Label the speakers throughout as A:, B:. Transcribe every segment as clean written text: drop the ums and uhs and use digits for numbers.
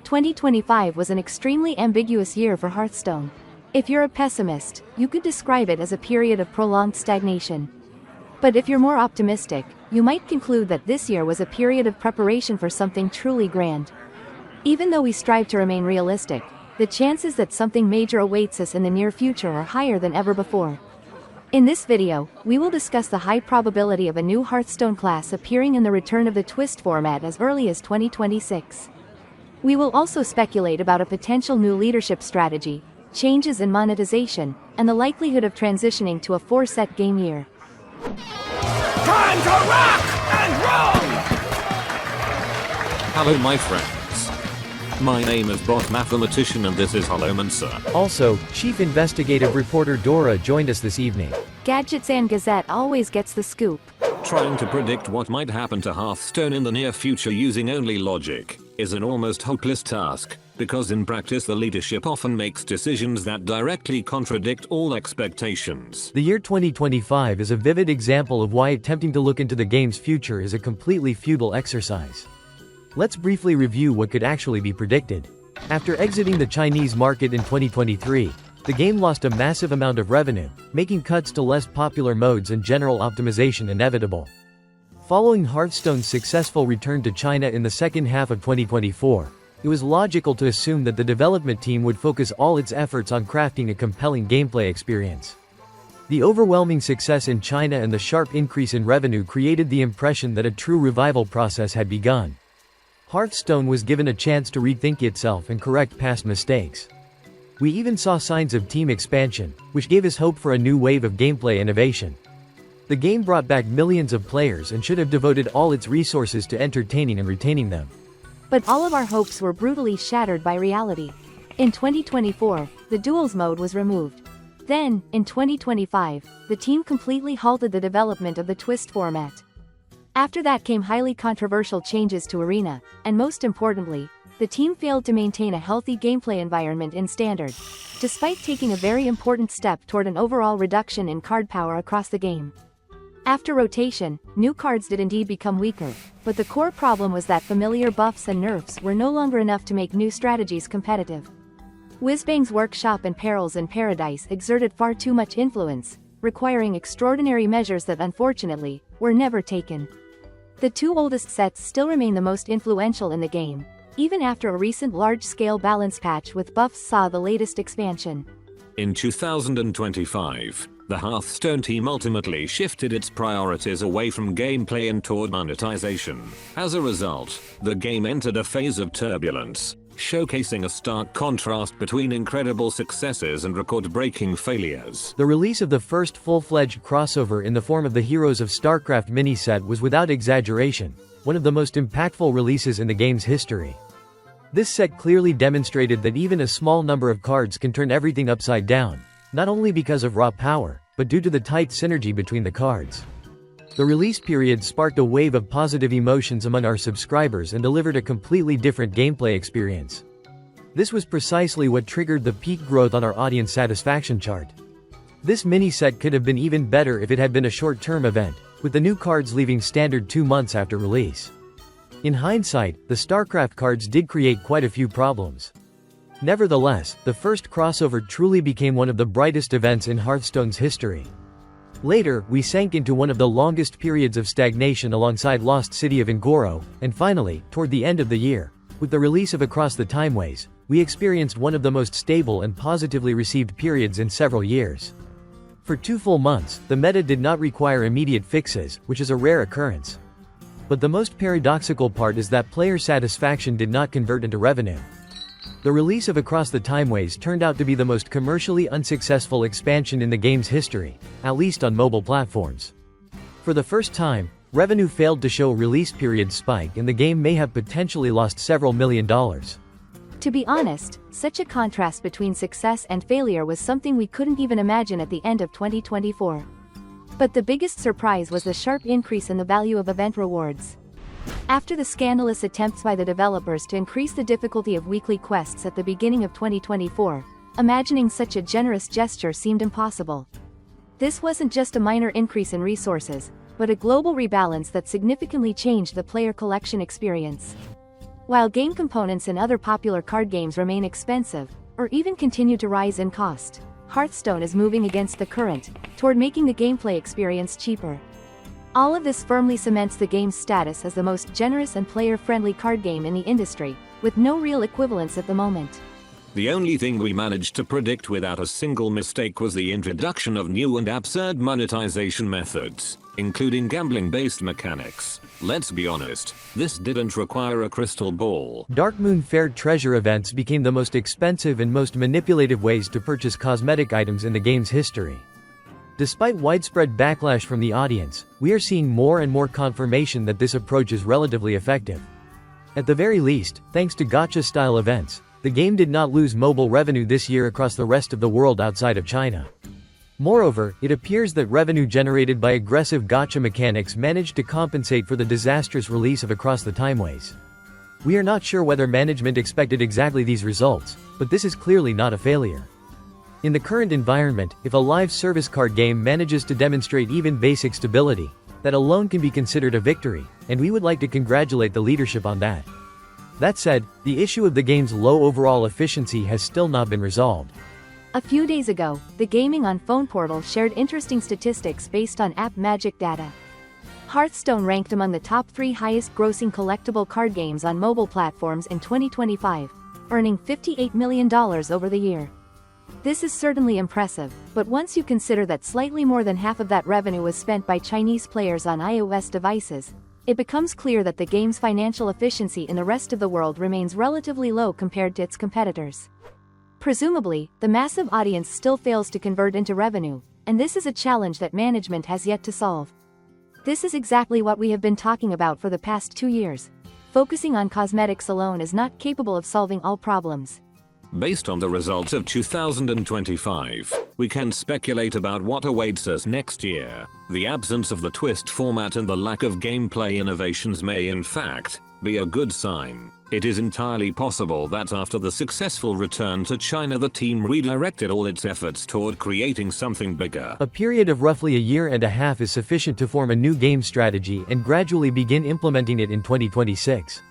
A: 2025 was an extremely ambiguous year for Hearthstone. If you're a pessimist, you could describe it as a period of prolonged stagnation. But if you're more optimistic, you might conclude that this year was a period of preparation for something truly grand. Even though we strive to remain realistic, the chances that something major awaits us in the near future are higher than ever before. In this video, we will discuss the high probability of a new Hearthstone class appearing in the return of the Twist format as early as 2026. We will also speculate about a potential new leadership strategy, changes in monetization, and the likelihood of transitioning to a 4-set game year.
B: Time to rock and roll!
C: Hello my friends. My name is Bot Mathematician and this is Holomancer.
D: Also, Chief Investigative Reporter Dora joined us this evening.
A: Gadgets and Gazette always gets the scoop.
C: Trying to predict what might happen to Hearthstone in the near future using only logic is an almost hopeless task, because in practice the leadership often makes decisions that directly contradict all expectations.
D: The year 2025 is a vivid example of why attempting to look into the game's future is a completely futile exercise. Let's briefly review what could actually be predicted. After exiting the Chinese market in 2023, the game lost a massive amount of revenue, making cuts to less popular modes and general optimization inevitable. Following Hearthstone's successful return to China in the second half of 2024, it was logical to assume that the development team would focus all its efforts on crafting a compelling gameplay experience. The overwhelming success in China and the sharp increase in revenue created the impression that a true revival process had begun. Hearthstone was given a chance to rethink itself and correct past mistakes. We even saw signs of team expansion, which gave us hope for a new wave of gameplay innovation. The game brought back millions of players and should have devoted all its resources to entertaining and retaining them.
A: But all of our hopes were brutally shattered by reality. In 2024, the duels mode was removed. Then, in 2025, the team completely halted the development of the Twist format. After that came highly controversial changes to Arena, and most importantly, the team failed to maintain a healthy gameplay environment in Standard, despite taking a very important step toward an overall reduction in card power across the game. After rotation, new cards did indeed become weaker, but the core problem was that familiar buffs and nerfs were no longer enough to make new strategies competitive. Whizbang's Workshop and Perils in Paradise exerted far too much influence, requiring extraordinary measures that unfortunately, were never taken. The two oldest sets still remain the most influential in the game, even after a recent large-scale balance patch with buffs saw the latest expansion.
C: In 2025, the Hearthstone team ultimately shifted its priorities away from gameplay and toward monetization. As a result, the game entered a phase of turbulence, showcasing a stark contrast between incredible successes and record-breaking failures.
D: The release of the first full-fledged crossover in the form of the Heroes of StarCraft mini-set was without exaggeration, one of the most impactful releases in the game's history. This set clearly demonstrated that even a small number of cards can turn everything upside down, not only because of raw power, but due to the tight synergy between the cards. The release period sparked a wave of positive emotions among our subscribers and delivered a completely different gameplay experience. This was precisely what triggered the peak growth on our audience satisfaction chart. This mini-set could have been even better if it had been a short-term event, with the new cards leaving Standard 2 months after release. In hindsight, the StarCraft cards did create quite a few problems. Nevertheless, the first crossover truly became one of the brightest events in Hearthstone's history. Later, we sank into one of the longest periods of stagnation alongside Lost City of Ngoro, and finally, toward the end of the year, with the release of Across the Timeways, we experienced one of the most stable and positively received periods in several years. For 2 full months, the meta did not require immediate fixes, which is a rare occurrence. But the most paradoxical part is that player satisfaction did not convert into revenue. The release of Across the Timeways turned out to be the most commercially unsuccessful expansion in the game's history, at least on mobile platforms. For the first time, revenue failed to show a release period spike and the game may have potentially lost several $1 million.
A: To be honest, such a contrast between success and failure was something we couldn't even imagine at the end of 2024. But the biggest surprise was the sharp increase in the value of event rewards. After the scandalous attempts by the developers to increase the difficulty of weekly quests at the beginning of 2024, imagining such a generous gesture seemed impossible. This wasn't just a minor increase in resources, but a global rebalance that significantly changed the player collection experience. While game components in other popular card games remain expensive, or even continue to rise in cost, Hearthstone is moving against the current, toward making the gameplay experience cheaper. All of this firmly cements the game's status as the most generous and player-friendly card game in the industry, with no real equivalents at the moment.
C: The only thing we managed to predict without a single mistake was the introduction of new and absurd monetization methods, including gambling-based mechanics. Let's be honest, this didn't require a crystal ball.
D: Dark Moon Fair treasure events became the most expensive and most manipulative ways to purchase cosmetic items in the game's history. Despite widespread backlash from the audience, we are seeing more and more confirmation that this approach is relatively effective. At the very least, thanks to gacha-style events, the game did not lose mobile revenue this year across the rest of the world outside of China. Moreover, it appears that revenue generated by aggressive gacha mechanics managed to compensate for the disastrous release of Across the Timeways. We are not sure whether management expected exactly these results, but this is clearly not a failure. In the current environment, if a live service card game manages to demonstrate even basic stability, that alone can be considered a victory, and we would like to congratulate the leadership on that. That said, the issue of the game's low overall efficiency has still not been resolved.
A: A few days ago, the Gaming on Phone portal shared interesting statistics based on App Magic data. Hearthstone ranked among the top 3 highest-grossing collectible card games on mobile platforms in 2025, earning $58 million over the year. This is certainly impressive, but once you consider that slightly more than half of that revenue was spent by Chinese players on iOS devices, it becomes clear that the game's financial efficiency in the rest of the world remains relatively low compared to its competitors. Presumably, the massive audience still fails to convert into revenue, and this is a challenge that management has yet to solve. This is exactly what we have been talking about for the past 2 years. Focusing on cosmetics alone is not capable of solving all problems.
C: Based on the results of 2025, we can speculate about what awaits us next year. The absence of the twist format and the lack of gameplay innovations may in fact be a good sign. It is entirely possible that after the successful return to China, the team redirected all its efforts toward creating something bigger.
D: A period of roughly a year and a half is sufficient to form a new game strategy and gradually begin implementing it in 2026.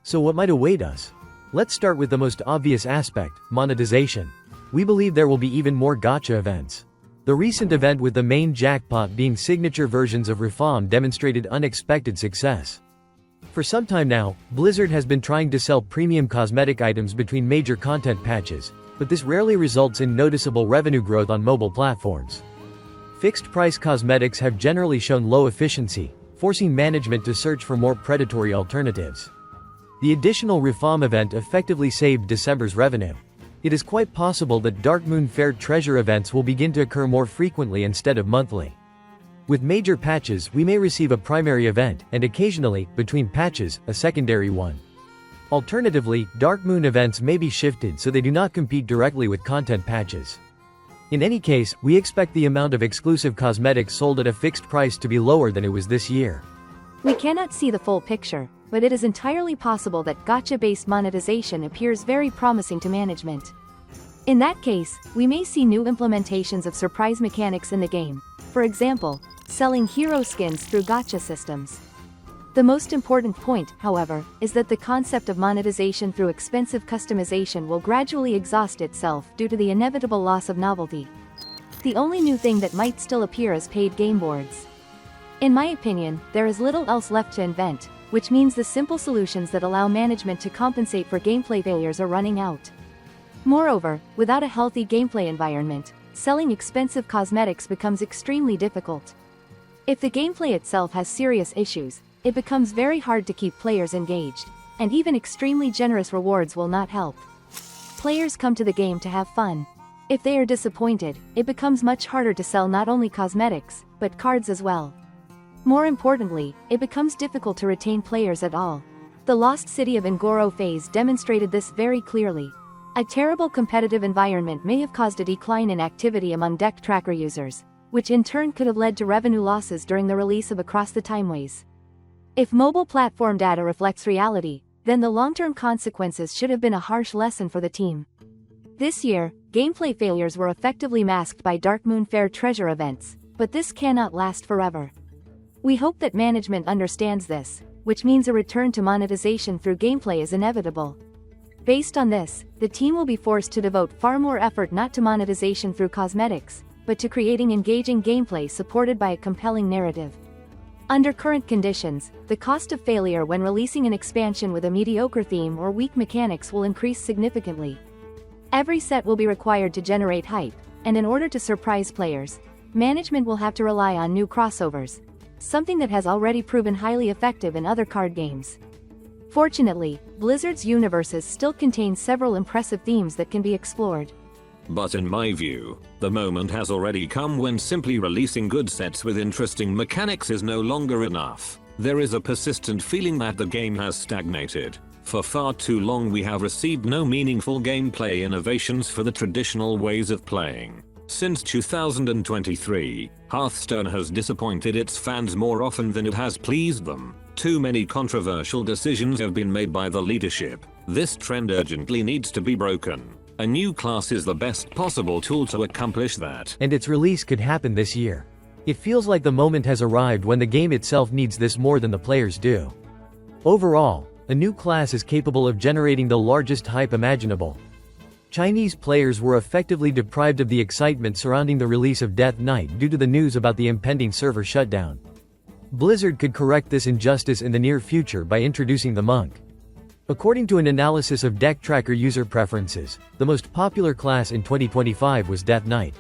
D: So what might await us? Let's start with the most obvious aspect, monetization. We believe there will be even more gacha events. The recent event with the main jackpot being signature versions of Reform demonstrated unexpected success. For some time now, Blizzard has been trying to sell premium cosmetic items between major content patches, but this rarely results in noticeable revenue growth on mobile platforms. Fixed-price cosmetics have generally shown low efficiency, forcing management to search for more predatory alternatives. The additional Reform event effectively saved December's revenue. It is quite possible that Dark Moon Fair treasure events will begin to occur more frequently instead of monthly. With major patches, we may receive a primary event, and occasionally, between patches, a secondary one. Alternatively, Dark Moon events may be shifted so they do not compete directly with content patches. In any case, we expect the amount of exclusive cosmetics sold at a fixed price to be lower than it was this year.
A: We cannot see the full picture, but it is entirely possible that gacha-based monetization appears very promising to management. In that case, we may see new implementations of surprise mechanics in the game, for example, selling hero skins through gacha systems. The most important point, however, is that the concept of monetization through expensive customization will gradually exhaust itself due to the inevitable loss of novelty. The only new thing that might still appear is paid game boards. In my opinion, there is little else left to invent, which means the simple solutions that allow management to compensate for gameplay failures are running out. Moreover, without a healthy gameplay environment, selling expensive cosmetics becomes extremely difficult. If the gameplay itself has serious issues, it becomes very hard to keep players engaged, and even extremely generous rewards will not help. Players come to the game to have fun. If they are disappointed, it becomes much harder to sell not only cosmetics, but cards as well. More importantly, it becomes difficult to retain players at all. The Lost City of Ngoro phase demonstrated this very clearly. A terrible competitive environment may have caused a decline in activity among deck tracker users, which in turn could have led to revenue losses during the release of Across the Timeways. If mobile platform data reflects reality, then the long-term consequences should have been a harsh lesson for the team. This year, gameplay failures were effectively masked by Dark Moon Fair treasure events, but this cannot last forever. We hope that management understands this. which means a return to monetization through gameplay is inevitable. Based on this, the team will be forced to devote far more effort not to monetization through cosmetics, but to creating engaging gameplay supported by a compelling narrative. Under current conditions, the cost of failure when releasing an expansion with a mediocre theme or weak mechanics will increase significantly. Every set will be required to generate hype, and in order to surprise players, management will have to rely on new crossovers, something that has already proven highly effective in other card games. Fortunately, Blizzard's universes still contain several impressive themes that can be explored.
C: But in my view, the moment has already come when simply releasing good sets with interesting mechanics is no longer enough. There is a persistent feeling that the game has stagnated. For far too long we have received no meaningful gameplay innovations for the traditional ways of playing. Since 2023, Hearthstone has disappointed its fans more often than it has pleased them. Too many controversial decisions have been made by the leadership. This trend urgently needs to be broken. A new class is the best possible tool to accomplish that.
D: And its release could happen this year. It feels like the moment has arrived when the game itself needs this more than the players do. Overall, a new class is capable of generating the largest hype imaginable. Chinese players were effectively deprived of the excitement surrounding the release of Death Knight due to the news about the impending server shutdown. Blizzard could correct this injustice in the near future by introducing the Monk. According to an analysis of Deck Tracker user preferences, the most popular class in 2025 was Death Knight.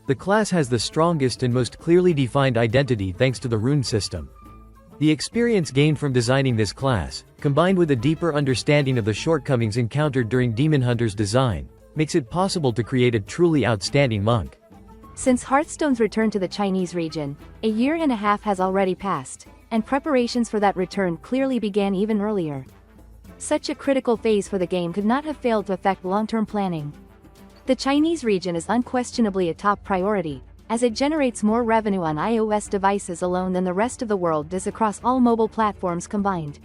D: The class has the strongest and most clearly defined identity thanks to the rune system. The experience gained from designing this class, combined with a deeper understanding of the shortcomings encountered during Demon Hunter's design, makes it possible to create a truly outstanding monk.
A: Since Hearthstone's return to the Chinese region, a year and a half has already passed, and preparations for that return clearly began even earlier. Such a critical phase for the game could not have failed to affect long-term planning. The Chinese region is unquestionably a top priority, as it generates more revenue on iOS devices alone than the rest of the world does across all mobile platforms combined.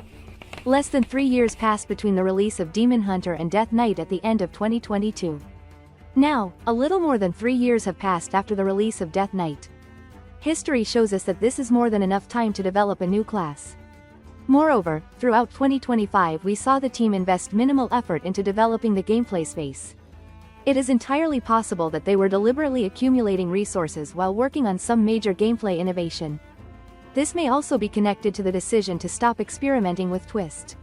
A: Less than 3 years passed between the release of Demon Hunter and Death Knight at the end of 2022. Now, a little more than 3 years have passed after the release of Death Knight. History shows us that this is more than enough time to develop a new class. Moreover, throughout 2025 we saw the team invest minimal effort into developing the gameplay space. It is entirely possible that they were deliberately accumulating resources while working on some major gameplay innovation. This may also be connected to the decision to stop experimenting with Twist.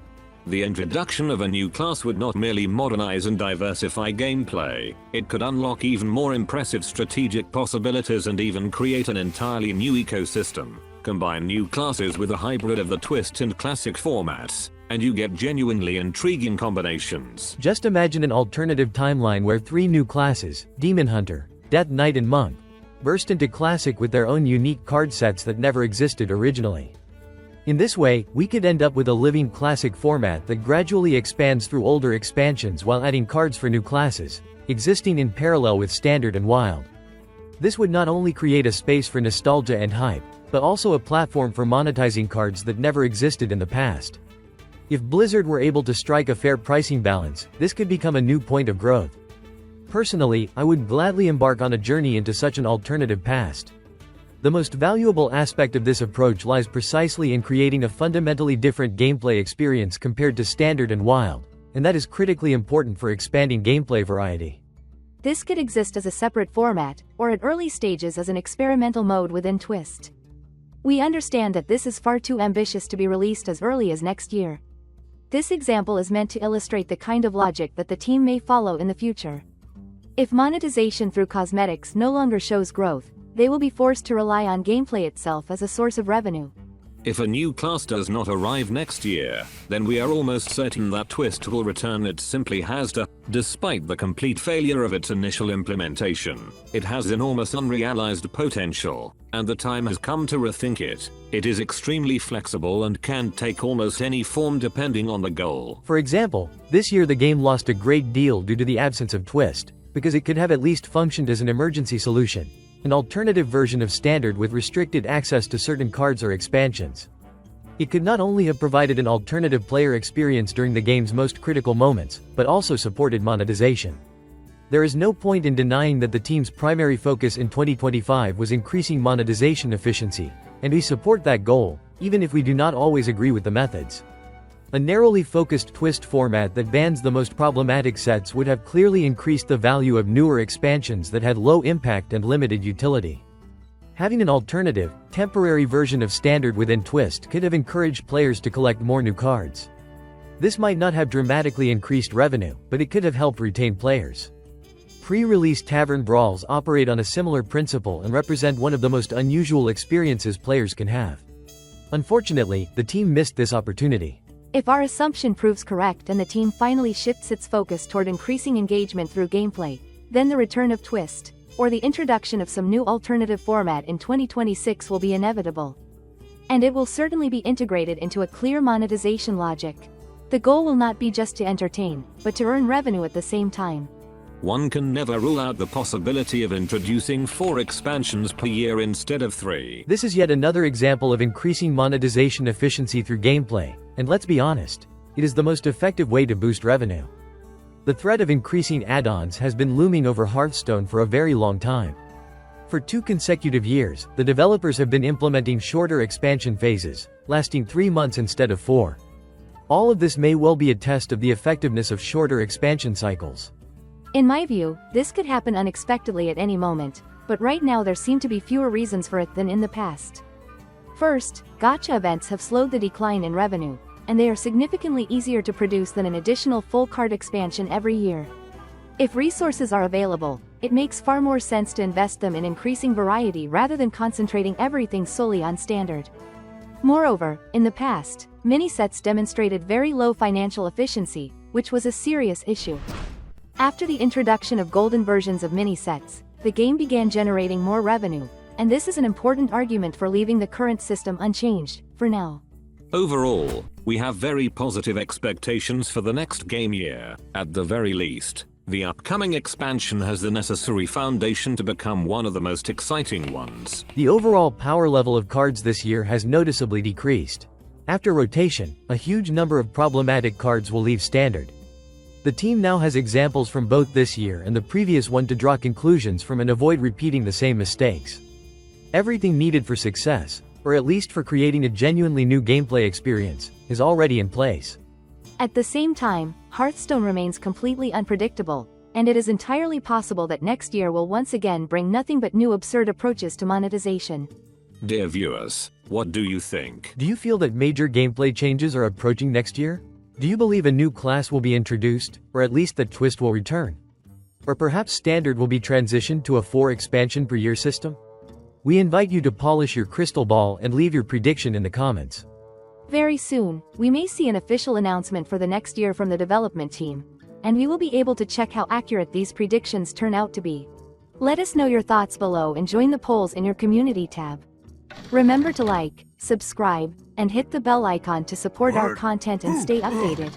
C: The introduction of a new class would not merely modernize and diversify gameplay, it could unlock even more impressive strategic possibilities and even create an entirely new ecosystem. Combine new classes with a hybrid of the Twist and Classic formats, and you get genuinely intriguing combinations.
D: Just imagine an alternative timeline where 3 new classes, Demon Hunter, Death Knight and Monk, burst into Classic with their own unique card sets that never existed originally. In this way, we could end up with a living Classic format that gradually expands through older expansions while adding cards for new classes, existing in parallel with Standard and Wild. This would not only create a space for nostalgia and hype, but also a platform for monetizing cards that never existed in the past. If Blizzard were able to strike a fair pricing balance, this could become a new point of growth. Personally, I would gladly embark on a journey into such an alternative past. The most valuable aspect of this approach lies precisely in creating a fundamentally different gameplay experience compared to Standard and Wild, and that is critically important for expanding gameplay variety.
A: This could exist as a separate format, or at early stages as an experimental mode within Twist. We understand that this is far too ambitious to be released as early as next year. This example is meant to illustrate the kind of logic that the team may follow in the future. If monetization through cosmetics no longer shows growth, they will be forced to rely on gameplay itself as a source of revenue.
C: If a new class does not arrive next year, then we are almost certain that Twist will return. It simply has to. Despite the complete failure of its initial implementation, it has enormous unrealized potential, and the time has come to rethink it. It is extremely flexible and can take almost any form depending on the goal.
D: For example, this year the game lost a great deal due to the absence of Twist, because it could have at least functioned as an emergency solution, an alternative version of Standard with restricted access to certain cards or expansions. It could not only have provided an alternative player experience during the game's most critical moments, but also supported monetization. There is no point in denying that the team's primary focus in 2025 was increasing monetization efficiency, and we support that goal, even if we do not always agree with the methods. A narrowly focused twist format that bans the most problematic sets would have clearly increased the value of newer expansions that had low impact and limited utility. Having an alternative, temporary version of Standard within Twist could have encouraged players to collect more new cards. This might not have dramatically increased revenue, but it could have helped retain players. Pre-release tavern brawls operate on a similar principle and represent one of the most unusual experiences players can have. Unfortunately, the team missed this opportunity.
A: If our assumption proves correct and the team finally shifts its focus toward increasing engagement through gameplay, then the return of Twist, or the introduction of some new alternative format in 2026 will be inevitable. And it will certainly be integrated into a clear monetization logic. The goal will not be just to entertain, but to earn revenue at the same time.
C: One can never rule out the possibility of introducing 4 expansions per year instead of 3.
D: This is yet another example of increasing monetization efficiency through gameplay, and let's be honest, it is the most effective way to boost revenue. The threat of increasing add-ons has been looming over Hearthstone for a very long time. For 2 consecutive years, the developers have been implementing shorter expansion phases, lasting 3 months instead of 4. All of this may well be a test of the effectiveness of shorter expansion cycles.
A: In my view, this could happen unexpectedly at any moment, but right now there seem to be fewer reasons for it than in the past. First, gacha events have slowed the decline in revenue, and they are significantly easier to produce than an additional full card expansion every year. If resources are available, it makes far more sense to invest them in increasing variety rather than concentrating everything solely on Standard. Moreover, in the past, mini-sets demonstrated very low financial efficiency, which was a serious issue. After the introduction of golden versions of mini-sets, the game began generating more revenue, and this is an important argument for leaving the current system unchanged, for now.
C: Overall, we have very positive expectations for the next game year. At the very least, the upcoming expansion has the necessary foundation to become one of the most exciting ones.
D: The overall power level of cards this year has noticeably decreased. After rotation, a huge number of problematic cards will leave Standard. The team now has examples from both this year and the previous one to draw conclusions from and avoid repeating the same mistakes. Everything needed for success, or at least for creating a genuinely new gameplay experience, is already in place.
A: At the same time, Hearthstone remains completely unpredictable, and it is entirely possible that next year will once again bring nothing but new absurd approaches to monetization.
C: Dear viewers, what do you think?
D: Do you feel that major gameplay changes are approaching next year? Do you believe a new class will be introduced, or at least that Twist will return? Or perhaps Standard will be transitioned to a 4 expansion per year system? We invite you to polish your crystal ball and leave your prediction in the comments.
A: Very soon, we may see an official announcement for the next year from the development team, and we will be able to check how accurate these predictions turn out to be. Let us know your thoughts below and join the polls in your community tab. Remember to like, subscribe, and hit the bell icon to support our content and stay updated.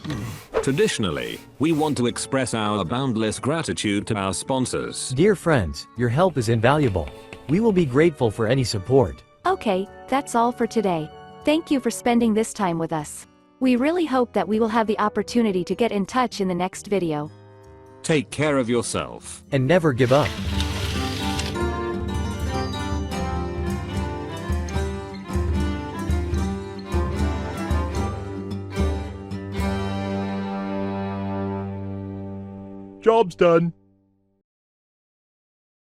C: Traditionally, we want to express our boundless gratitude to our sponsors.
D: Dear friends, your help is invaluable. We will be grateful for any support.
A: Okay, that's all for today. Thank you for spending this time with us. We really hope that we will have the opportunity to get in touch in the next video.
C: Take care of yourself.
D: And never give up.
E: Job's done.